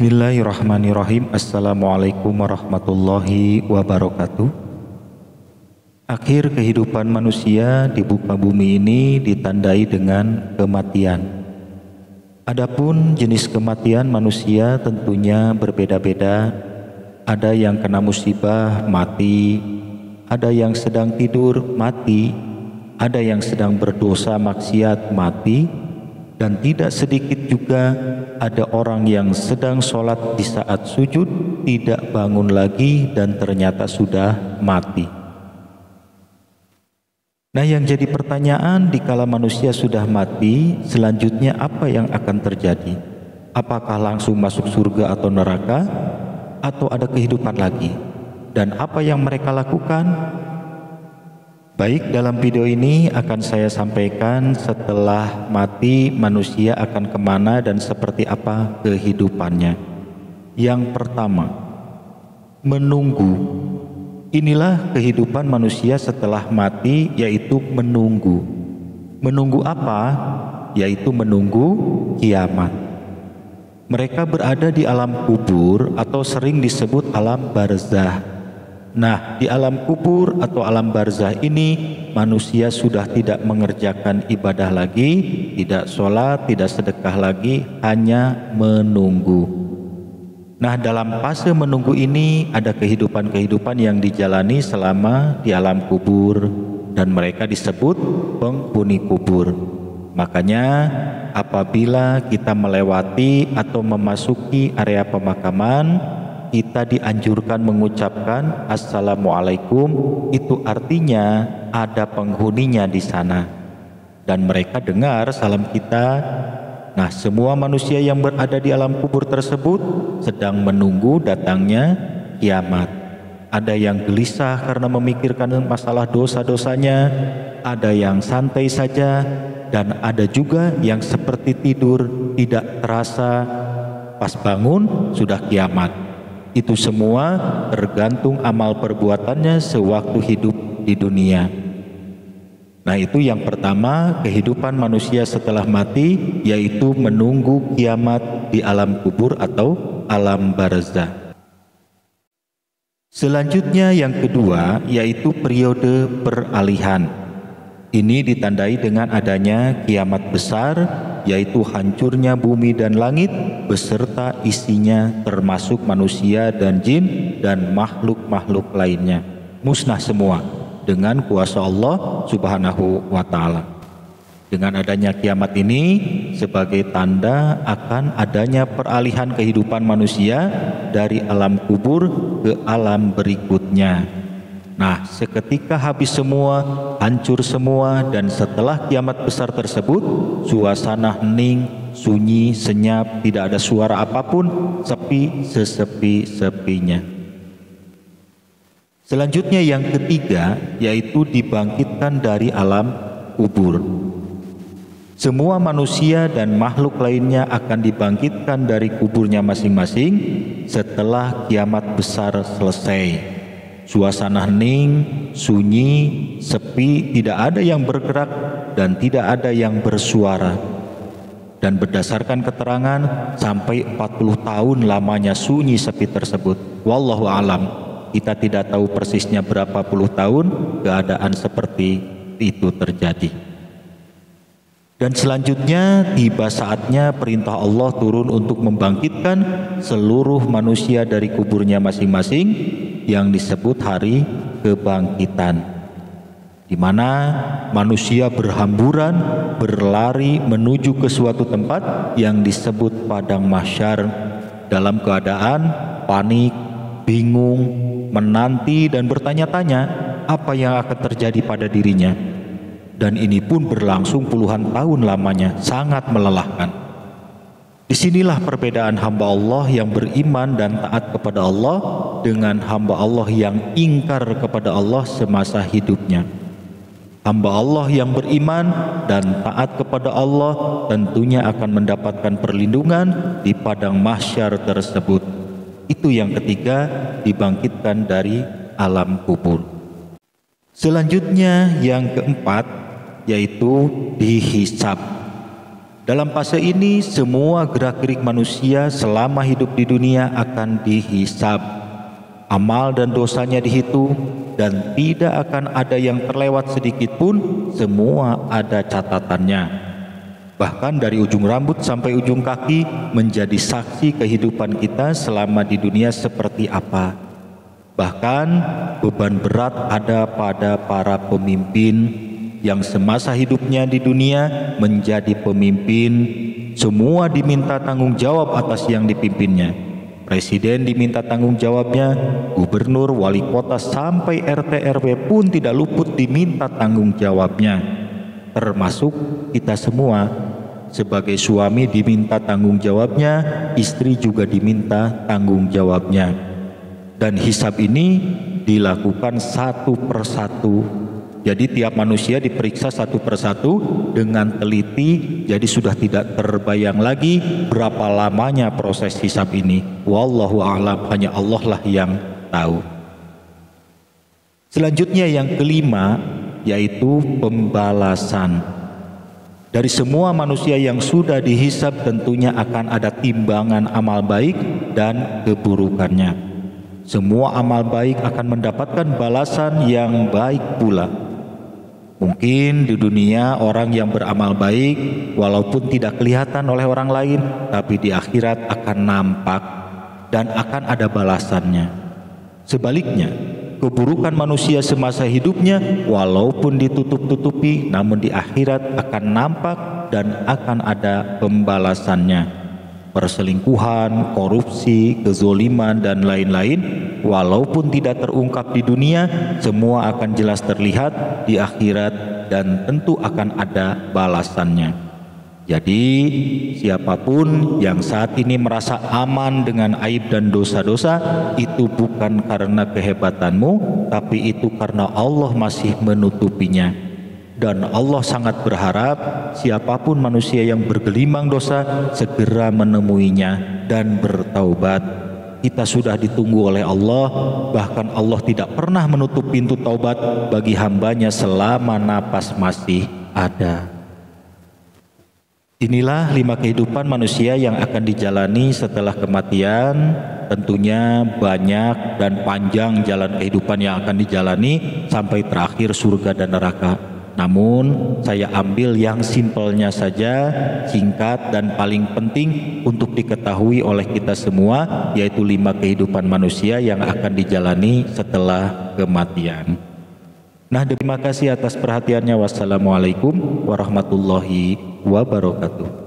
Bismillahirrahmanirrahim. Assalamualaikum warahmatullahi wabarakatuh. Akhir kehidupan manusia di muka bumi ini ditandai dengan kematian. Adapun jenis kematian manusia tentunya berbeda-beda. Ada yang kena musibah mati, ada yang sedang tidur mati, ada yang sedang berdosa maksiat mati, dan tidak sedikit juga ada orang yang sedang sholat di saat sujud tidak bangun lagi dan ternyata sudah mati. Nah, yang jadi pertanyaan, dikala manusia sudah mati, selanjutnya apa yang akan terjadi? Apakah langsung masuk surga atau neraka, atau ada kehidupan lagi? Dan apa yang mereka lakukan? Baik, dalam video ini akan saya sampaikan setelah mati manusia akan kemana dan seperti apa kehidupannya. Yang pertama, menunggu. Inilah kehidupan manusia setelah mati, yaitu menunggu. Menunggu apa? Yaitu menunggu kiamat. Mereka berada di alam kubur atau sering disebut alam barzah. Nah, di alam kubur atau alam barzah ini manusia sudah tidak mengerjakan ibadah lagi, tidak sholat, tidak sedekah lagi, hanya menunggu. Nah, dalam fase menunggu ini ada kehidupan-kehidupan yang dijalani selama di alam kubur, dan mereka disebut penghuni kubur. Makanya apabila kita melewati atau memasuki area pemakaman, kita dianjurkan mengucapkan Assalamualaikum. Itu artinya ada penghuninya di sana dan mereka dengar salam kita. Nah, semua manusia yang berada di alam kubur tersebut sedang menunggu datangnya kiamat. Ada yang gelisah karena memikirkan masalah dosa-dosanya, ada yang santai saja, dan ada juga yang seperti tidur, tidak terasa pas bangun sudah kiamat. Itu semua tergantung amal perbuatannya sewaktu hidup di dunia. Nah, itu yang pertama, kehidupan manusia setelah mati, yaitu menunggu kiamat di alam kubur atau alam barzah. Selanjutnya yang kedua, yaitu periode peralihan. Ini ditandai dengan adanya kiamat besar, yaitu hancurnya bumi dan langit beserta isinya, termasuk manusia dan jin dan makhluk-makhluk lainnya. Musnah semua dengan kuasa Allah Subhanahu wa ta'ala. Dengan adanya kiamat ini sebagai tanda akan adanya peralihan kehidupan manusia dari alam kubur ke alam berikutnya. Nah, seketika habis semua, hancur semua, dan setelah kiamat besar tersebut, suasana hening, sunyi, senyap, tidak ada suara apapun, sepi sesepi-sepinya. Selanjutnya yang ketiga, yaitu dibangkitkan dari alam kubur. Semua manusia dan makhluk lainnya akan dibangkitkan dari kuburnya masing-masing setelah kiamat besar selesai. Suasana hening, sunyi, sepi, tidak ada yang bergerak dan tidak ada yang bersuara. Dan berdasarkan keterangan sampai 40 tahun lamanya sunyi sepi tersebut. Wallahu alam, kita tidak tahu persisnya berapa puluh tahun keadaan seperti itu terjadi. Dan selanjutnya tiba saatnya perintah Allah turun untuk membangkitkan seluruh manusia dari kuburnya masing-masing, yang disebut hari kebangkitan, di mana manusia berhamburan berlari menuju ke suatu tempat yang disebut padang mahsyar dalam keadaan panik, bingung, menanti dan bertanya-tanya apa yang akan terjadi pada dirinya. Dan ini pun berlangsung puluhan tahun lamanya, sangat melelahkan. Disinilah perbedaan hamba Allah yang beriman dan taat kepada Allah dengan hamba Allah yang ingkar kepada Allah semasa hidupnya. Hamba Allah yang beriman dan taat kepada Allah tentunya akan mendapatkan perlindungan di padang mahsyar tersebut. Itu yang ketiga, dibangkitkan dari alam kubur. Selanjutnya yang keempat, yaitu dihisab. Dalam fase ini semua gerak-gerik manusia selama hidup di dunia akan dihisab. Amal dan dosanya dihitung dan tidak akan ada yang terlewat sedikit pun, semua ada catatannya. Bahkan dari ujung rambut sampai ujung kaki menjadi saksi kehidupan kita selama di dunia seperti apa. Bahkan beban berat ada pada para pemimpin yang semasa hidupnya di dunia menjadi pemimpin. Semua diminta tanggung jawab atas yang dipimpinnya. Presiden diminta tanggung jawabnya, gubernur, wali kota sampai RT RW pun tidak luput diminta tanggung jawabnya. Termasuk kita semua. Sebagai suami diminta tanggung jawabnya, istri juga diminta tanggung jawabnya. Dan hisab ini dilakukan satu persatu. Jadi tiap manusia diperiksa satu persatu dengan teliti. Jadi sudah tidak terbayang lagi berapa lamanya proses hisab ini. Wallahu a'lam, hanya Allah lah yang tahu. Selanjutnya yang kelima yaitu pembalasan. Dari semua manusia yang sudah dihisab tentunya akan ada timbangan amal baik dan keburukannya. Semua amal baik akan mendapatkan balasan yang baik pula. Mungkin di dunia orang yang beramal baik walaupun tidak kelihatan oleh orang lain, tapi di akhirat akan nampak dan akan ada balasannya. Sebaliknya, keburukan manusia semasa hidupnya walaupun ditutup-tutupi, namun di akhirat akan nampak dan akan ada pembalasannya. Perselingkuhan, korupsi, kezoliman dan lain-lain walaupun tidak terungkap di dunia, semua akan jelas terlihat di akhirat dan tentu akan ada balasannya. Jadi siapapun yang saat ini merasa aman dengan aib dan dosa-dosa, itu bukan karena kehebatanmu, tapi itu karena Allah masih menutupinya. Dan Allah sangat berharap siapapun manusia yang bergelimang dosa segera menemuinya dan bertaubat. Kita sudah ditunggu oleh Allah, bahkan Allah tidak pernah menutup pintu taubat bagi hambanya selama napas masih ada. Inilah 5 kehidupan manusia yang akan dijalani setelah kematian. Tentunya banyak dan panjang jalan kehidupan yang akan dijalani sampai terakhir surga dan neraka. Namun saya ambil yang simpelnya saja, singkat dan paling penting untuk diketahui oleh kita semua, yaitu 5 kehidupan manusia yang akan dijalani setelah kematian. Nah, terima kasih atas perhatiannya. Wassalamualaikum warahmatullahi wabarakatuh.